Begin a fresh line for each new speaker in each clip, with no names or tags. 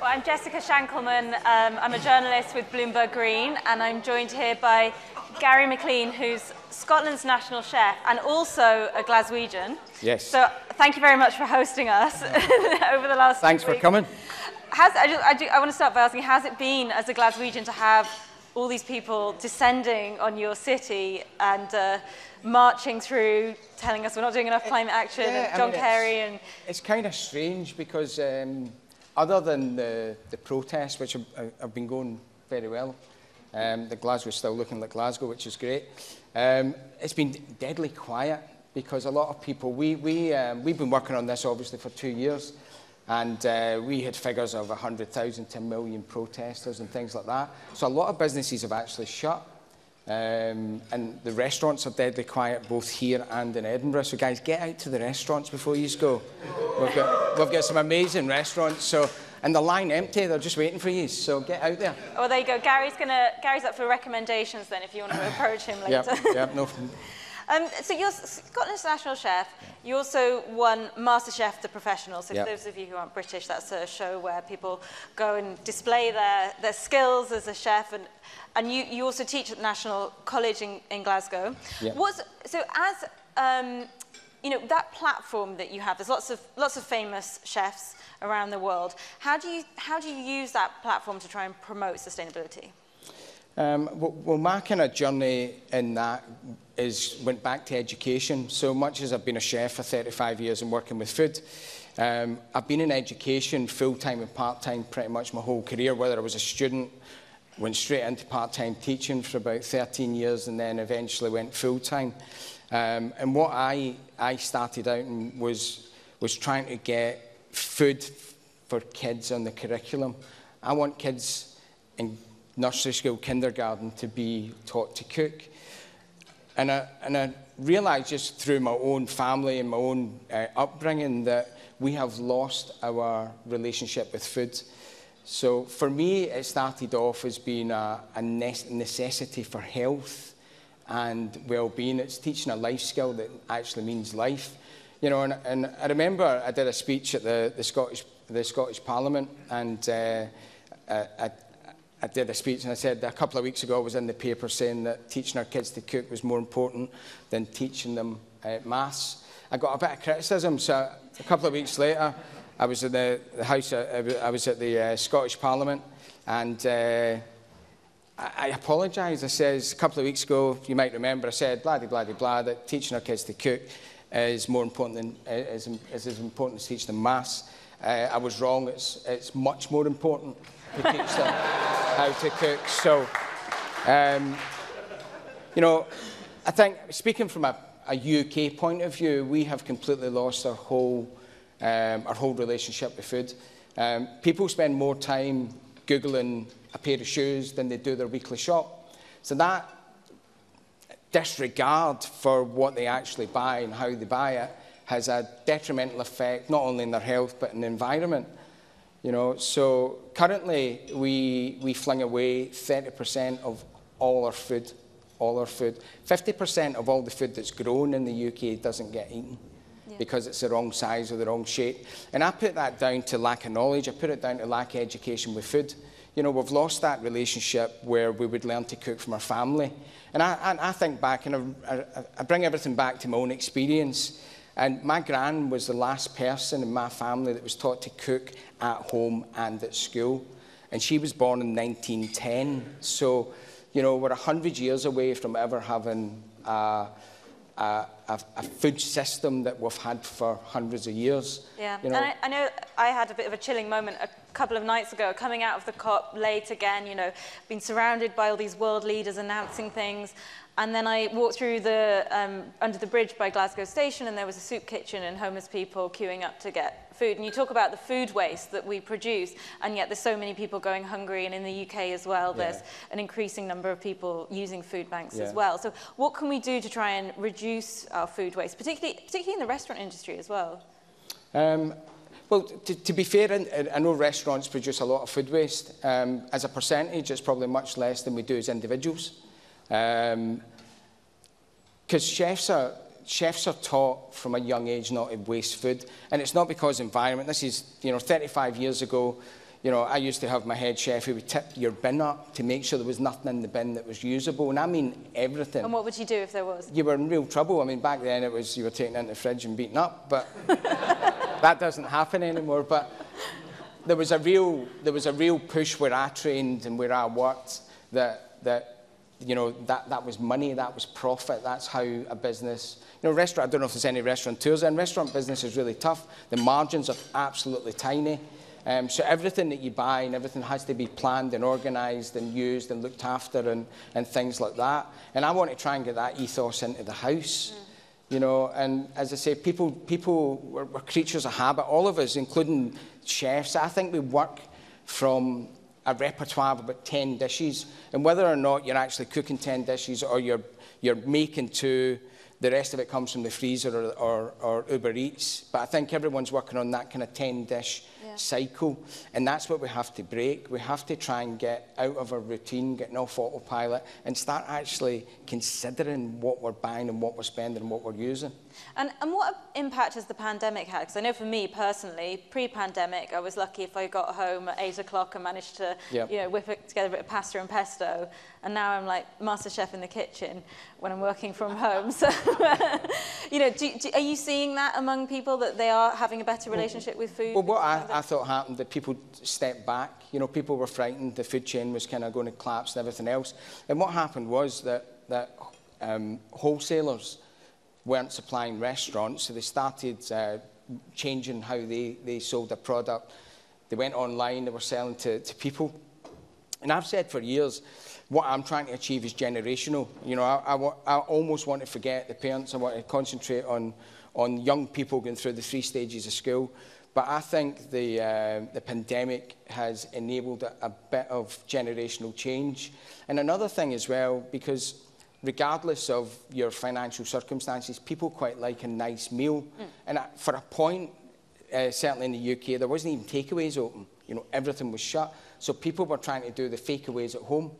I'm Jessica Shankleman. I'm a journalist with Bloomberg Green, and I'm joined here by Gary Maclean, who's Scotland's national chef and also a Glaswegian.
Yes.
So thank you very much for hosting us over the last
Thanks
weeks.
for coming.
I want to start by asking, how's it been as a Glaswegian to have all these people descending on your city and marching through, telling us we're not doing enough climate action, and John Kerry and...
It's kind of strange because other than the protests, which have been going very well, the Glasgow's still looking like Glasgow, which is great, it's been deadly quiet because a lot of people, we've been working on this obviously for 2 years, and we had figures of 100,000 to 1 million protesters and things like that. So a lot of businesses have actually shut. And the restaurants are deadly quiet, both here and in Edinburgh. So guys, get out to the restaurants before you go. We've got some amazing restaurants. So, and the line empty, they're just waiting for you. So get out there.
Oh, there you go. Gary's up for recommendations then, if you want to approach him later.
Yep, no.
So you're Scotland's national chef. You also won Masterchef The Professionals. So for those of you who aren't British, that's a show where people go and display their skills as a chef. And you also teach at the National College in Glasgow. Yep. So as you know, that platform that you have, there's lots of famous chefs around the world. How do you use that platform to try and promote sustainability?
Well, my kind of journey in that went back to education. So much as I've been a chef for 35 years and working with food, I've been in education full-time and part-time pretty much my whole career, whether I was a student, went straight into part-time teaching for about 13 years and then eventually went full-time. And what I started out in was trying to get food for kids on the curriculum. I want kids in nursery school, kindergarten to be taught to cook. And I realised just through my own family and my own upbringing that we have lost our relationship with food. So for me, it started off as being a necessity for health and well-being. It's teaching a life skill that actually means life. You know, and I remember I did a speech at the Scottish Parliament, and I did a speech and I said a couple of weeks ago I was in the paper saying that teaching our kids to cook was more important than teaching them maths. I got a bit of criticism, so a couple of weeks later I was in the House, I was at the Scottish Parliament, and I apologised. I says a couple of weeks ago, you might remember, I said blah blah blah blah that teaching our kids to cook is more important than is as important as teaching them maths. I was wrong. It's much more important to teach them how to cook. So, you know, I think speaking from a UK point of view, we have completely lost our whole relationship with food. People spend more time Googling a pair of shoes than they do their weekly shop. So that disregard for what they actually buy and how they buy it has a detrimental effect not only in their health but in the environment. You know, so currently we fling away 30% of all our food. 50% of all the food that's grown in the UK doesn't get eaten because it's the wrong size or the wrong shape. And I put that down to lack of knowledge. I put it down to lack of education with food. You know, we've lost that relationship where we would learn to cook from our family. And I think back, and I bring everything back to my own experience. And my gran was the last person in my family that was taught to cook at home and at school. And she was born in 1910. So, you know, we're 100 years away from ever having a food system that we've had for hundreds of years. Yeah, you know?
And I know I had a bit of a chilling moment a couple of nights ago, coming out of the COP late again, you know, been surrounded by all these world leaders announcing things. And then I walked through under the bridge by Glasgow Station, and there was a soup kitchen and homeless people queuing up to get food. And you talk about the food waste that we produce, and yet there's so many people going hungry. And in the UK as well, there's an increasing number of people using food banks as well. So what can we do to try and reduce our food waste, particularly in the restaurant industry as well?
Well, to be fair, I know restaurants produce a lot of food waste. As a percentage, it's probably much less than we do as individuals. Because chefs are taught from a young age not to waste food, and it's not because environment. This is, you know, 35 years ago, You know, I used to have my head chef who would tip your bin up to make sure there was nothing in the bin that was usable, and I mean everything.
And what would you do if there was?
You were in real trouble. I mean, back then it was you were taken into the fridge and beaten up, but that doesn't happen anymore. But there was a real push where I trained and where I worked that you know, that was money, that was profit. That's how a business, you know, restaurant. I don't know if there's any restaurateurs in. Restaurant business is really tough. The margins are absolutely tiny. So everything that you buy and everything has to be planned and organised and used and looked after and things like that. And I want to try and get that ethos into the house, you know. And as I say, we're creatures of habit, all of us, including chefs. I think we work from a repertoire of about 10 dishes. And whether or not you're actually cooking 10 dishes or you're making 2, the rest of it comes from the freezer or Uber Eats. But I think everyone's working on that kind of 10-dish cycle. And that's what we have to break. We have to try and get out of our routine, getting off autopilot, and start actually considering what we're buying and what we're spending and what we're using.
And what impact has the pandemic had? Because I know for me personally, pre-pandemic, I was lucky if I got home at 8 o'clock and managed to you know, whip together a bit of pasta and pesto. And now I'm like Masterchef in the kitchen when I'm working from home. So, you know, are you seeing that among people, that they are having a better relationship with food?
Well, what I thought happened, that people stepped back. You know, people were frightened. The food chain was kind of going to collapse and everything else. And what happened was that wholesalers weren't supplying restaurants, so they started changing how they sold their product. They went online, they were selling to people. And I've said for years, what I'm trying to achieve is generational. You know, I almost want to forget the parents. I want to concentrate on young people going through the 3 stages of school. But I think the pandemic has enabled a bit of generational change. And another thing as well, because regardless of your financial circumstances, people quite like a nice meal. And for a point, certainly in the UK, there wasn't even takeaways open. You know, everything was shut. So people were trying to do the fakeaways at home.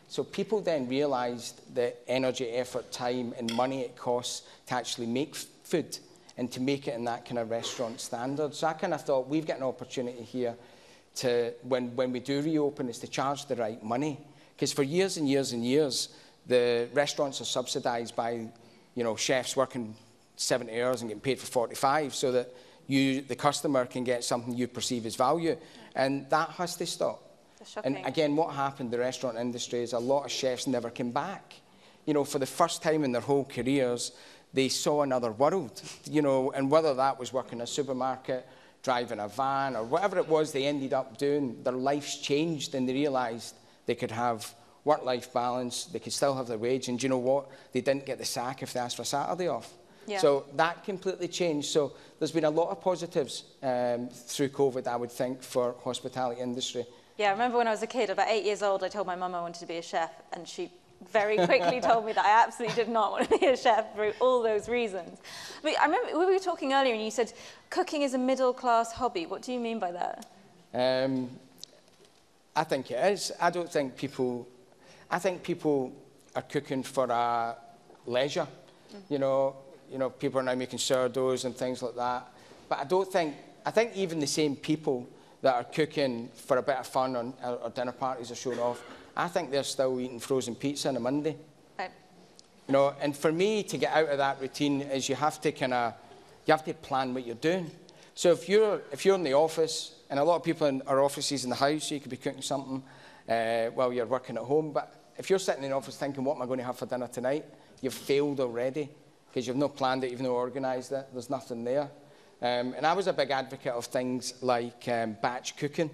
So people then realised the energy, effort, time and money it costs to actually make food and to make it in that kind of restaurant standard. So I kind of thought we've got an opportunity here to, when we do reopen, is to charge the right money. Because for years and years and years, the restaurants are subsidised by, you know, chefs working 70 hours and getting paid for 45, so that you, the customer, can get something you perceive as value. And that has to stop. And again, what happened in the restaurant industry is a lot of chefs never came back. You know, for the first time in their whole careers, they saw another world, you know, and whether that was working in a supermarket, driving a van, or whatever it was they ended up doing, their lives changed and they realised they could have work-life balance, they could still have their wage, and do you know what? They didn't get the sack if they asked for a Saturday off. So that completely changed. So there's been a lot of positives through COVID, I would think, for hospitality industry.
Yeah, I remember when I was a kid, about 8 years old, I told my mum I wanted to be a chef, and she very quickly told me that I absolutely did not want to be a chef for all those reasons. But I remember we were talking earlier and you said cooking is a middle-class hobby. What do you mean by that?
I think it is. I think people are cooking for leisure. You know, people are now making sourdoughs and things like that. But I think even the same people that are cooking for a bit of fun or dinner parties or showing off, I think they're still eating frozen pizza on a Monday.
Right.
You know, and for me to get out of that routine is you have to plan what you're doing. So if you're in the office, and a lot of people in our offices in the house, you could be cooking something while you're working at home. But if you're sitting in the office thinking, what am I going to have for dinner tonight? You've failed already, because you've not planned it, you've not organised it, there's nothing there. And I was a big advocate of things like batch cooking.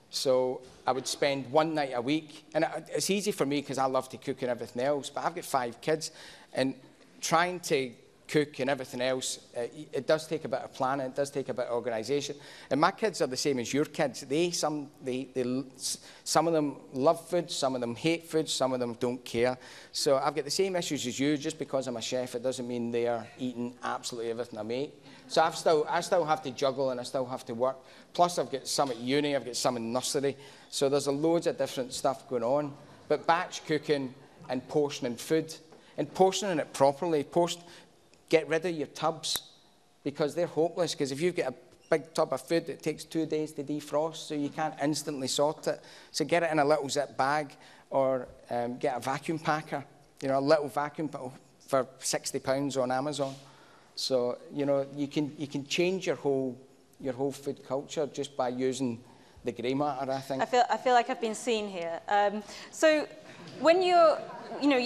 So I would spend one night a week, and it's easy for me because I love to cook and everything else, but I've got 5 kids, and trying to cook and everything else, it does take a bit of planning, it does take a bit of organisation. And my kids are the same as your kids. Some of them love food, some of them hate food, some of them don't care. So I've got the same issues as you. Just because I'm a chef, it doesn't mean they are eating absolutely everything I make. So I still have to juggle and I still have to work. Plus I've got some at uni, I've got some in nursery. So there's loads of different stuff going on. But batch cooking and portioning food, and portioning it properly, get rid of your tubs, because they're hopeless. Because if you've got big tub of food, it takes 2 days to defrost, so you can't instantly sort it. So get it in a little zip bag, or get a vacuum packer, you know, a little vacuum for £60 on Amazon. So, you know, you can change your whole food culture just by using the grey matter, I think.
I feel like I've been seen here. So when you're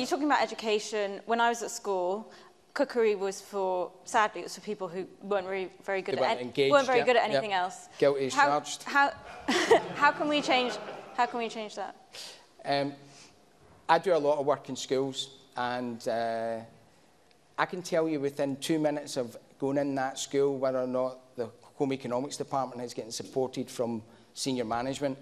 talking about education, when I was at school, cookery was sadly, it was for people who weren't very good at anything else.
Guilty as charged.
How can we change that?
I do a lot of work in schools, and I can tell you within 2 minutes of going in that school whether or not the home economics department is getting supported from senior management.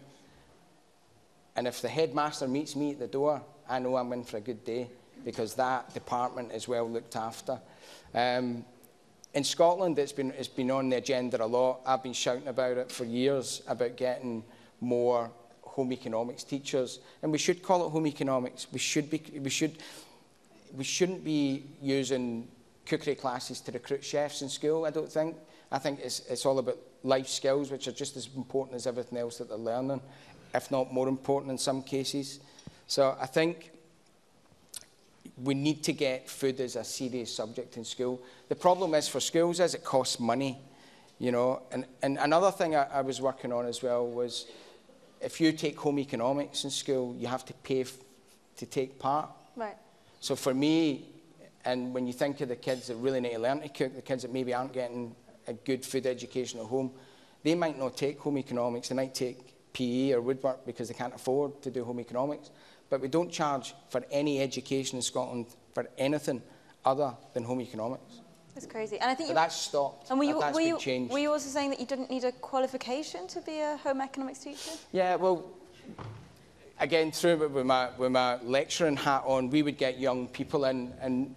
And if the headmaster meets me at the door, I know I'm in for a good day, because that department is well looked after. In Scotland, it's been on the agenda a lot. I've been shouting about it for years, about getting more home economics teachers, and we should call it home economics. We shouldn't be using cookery classes to recruit chefs in school, I don't think. I think it's all about life skills, which are just as important as everything else that they're learning, if not more important in some cases. So I think we need to get food as a serious subject in school. The problem is for schools is it costs money, you know. And another thing I was working on as well was, if you take home economics in school, you have to pay to take part.
Right.
So for me, and when you think of the kids that really need to learn to cook, the kids that maybe aren't getting a good food education at home, they might not take home economics. They might take PE or woodwork because they can't afford to do home economics. But we don't charge for any education in Scotland for anything other than home economics.
That's crazy. And I think
that's stopped.
And
that's been changed.
Were you also saying that you didn't need a qualification to be a home economics teacher?
Yeah, well, again, through with my lecturing hat on, we would get young people in, and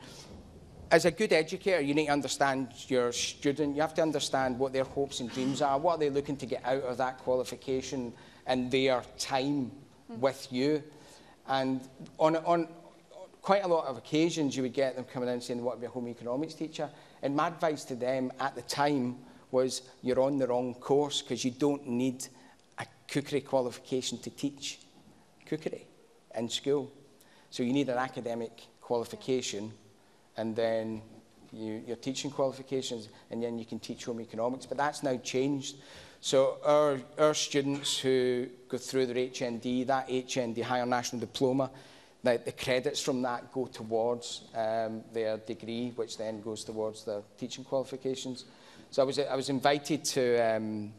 as a good educator, you need to understand your student. You have to understand what their hopes and dreams are. What are they looking to get out of that qualification and their time with you? And on quite a lot of occasions, you would get them coming in saying they want to be a home economics teacher. And my advice to them at the time was, you're on the wrong course, because you don't need a cookery qualification to teach cookery in school. So you need an academic qualification, and then your teaching qualifications, and then you can teach home economics. But that's now changed. So our students who go through their HND, that HND, Higher National Diploma, the credits from that go towards their degree, which then goes towards their teaching qualifications. So I was invited to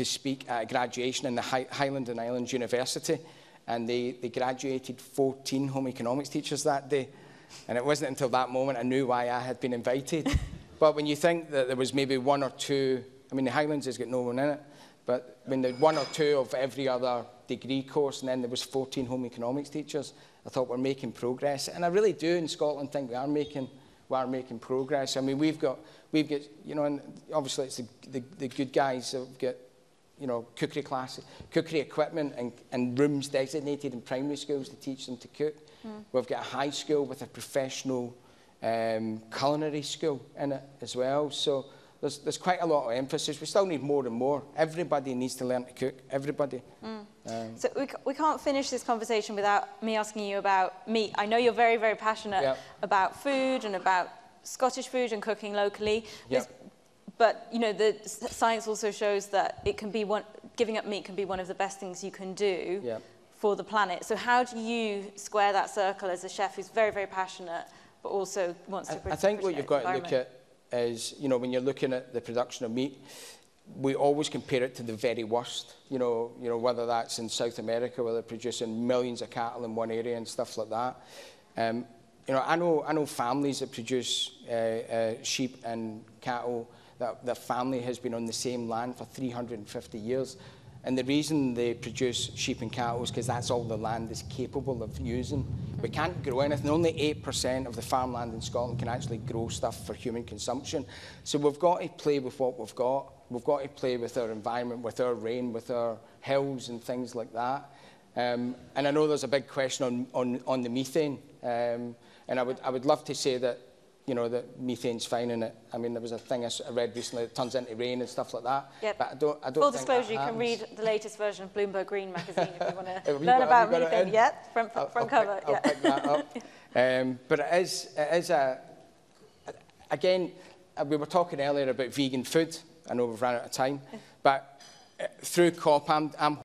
speak at a graduation in the Highland and Islands University, and they graduated 14 home economics teachers that day. And it wasn't until that moment I knew why I had been invited. But when you think that there was maybe one or two, I mean, the Highlands has got no one in it, but when there's one or two of every other degree course, and then there was 14 home economics teachers, I thought we're making progress. And I really do in Scotland think we are making progress. I mean, we've got, you know, and obviously it's the good guys that have got, you know, cookery classes, cookery equipment and rooms designated in primary schools to teach them to cook. We've got a high school with a professional culinary school in it as well. So there's quite a lot of emphasis. We still need more and more. Everybody needs to learn to cook. Everybody.
So we can't finish this conversation without me asking you about meat. I know you're very, very passionate about food and about Scottish food and cooking locally. But you know, the science also shows that it can be giving up meat can be one of the best things you can do for the planet. So how do you square that circle as a chef who's very, very passionate, but also wants to?
I think what you've got to look at is, you know, when you're looking at the production of meat, we always compare it to the very worst. You know, whether that's in South America, where they're producing millions of cattle in one area and stuff like that. You know, I know families that produce sheep and cattle. That family has been on the same land for 350 years. And the reason they produce sheep and cattle is because that's all the land is capable of using. We can't grow anything. Only 8% of the farmland in Scotland can actually grow stuff for human consumption. So we've got to play with what we've got. We've got to play with our environment, with our rain, with our hills and things like that. And I know there's a big question on the methane. And I would love to say that you know, that methane's fine in it. I mean, there was a thing I read recently that turns into rain and stuff like that.
Yep.
But I don't
Full
think
disclosure, you
that
can read the latest version of Bloomberg Green magazine if you want to learn
got,
about methane. Yep, front cover.
I'll pick that up. But it is again, we were talking earlier about vegan food. I know we've run out of time, but through COP, I'm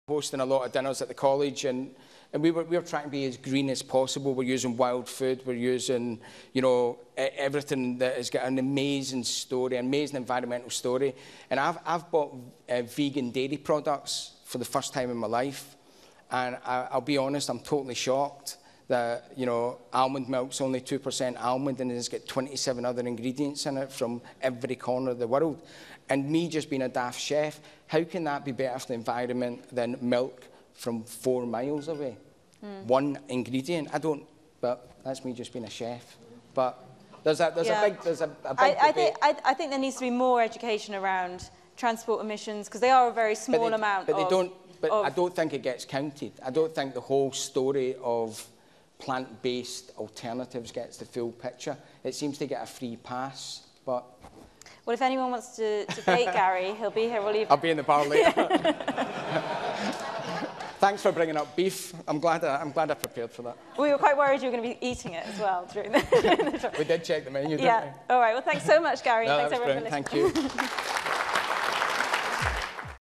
hosting a lot of dinners at the college, and we're trying to be as green as possible. We're using wild food. We're using, you know, everything that has got an amazing story, an amazing environmental story. And I've bought vegan dairy products for the first time in my life, and I'll be honest, I'm totally shocked that, you know, almond milk's only 2% almond, and it's got 27 other ingredients in it from every corner of the world. And me just being a daft chef, how can that be better for the environment than milk from 4 miles away? One ingredient, I don't, but that's me just being a chef. But there's a big debate.
I think there needs to be more education around transport emissions, because they are a very small amount.
But I don't think it gets counted. I don't think the whole story of plant-based alternatives gets the full picture. It seems to get a free pass, but...
Well, if anyone wants to debate Gary, he'll be here all evening.
I'll be in the bar later. Thanks for bringing up beef. I'm glad I prepared for that.
We were quite worried you were going to be eating it as well during the
We did check the menu, didn't we?
Yeah. All right. Well, thanks so much, Gary.
No,
Thanks
that was
everyone
brilliant.
for listening.
Thank you.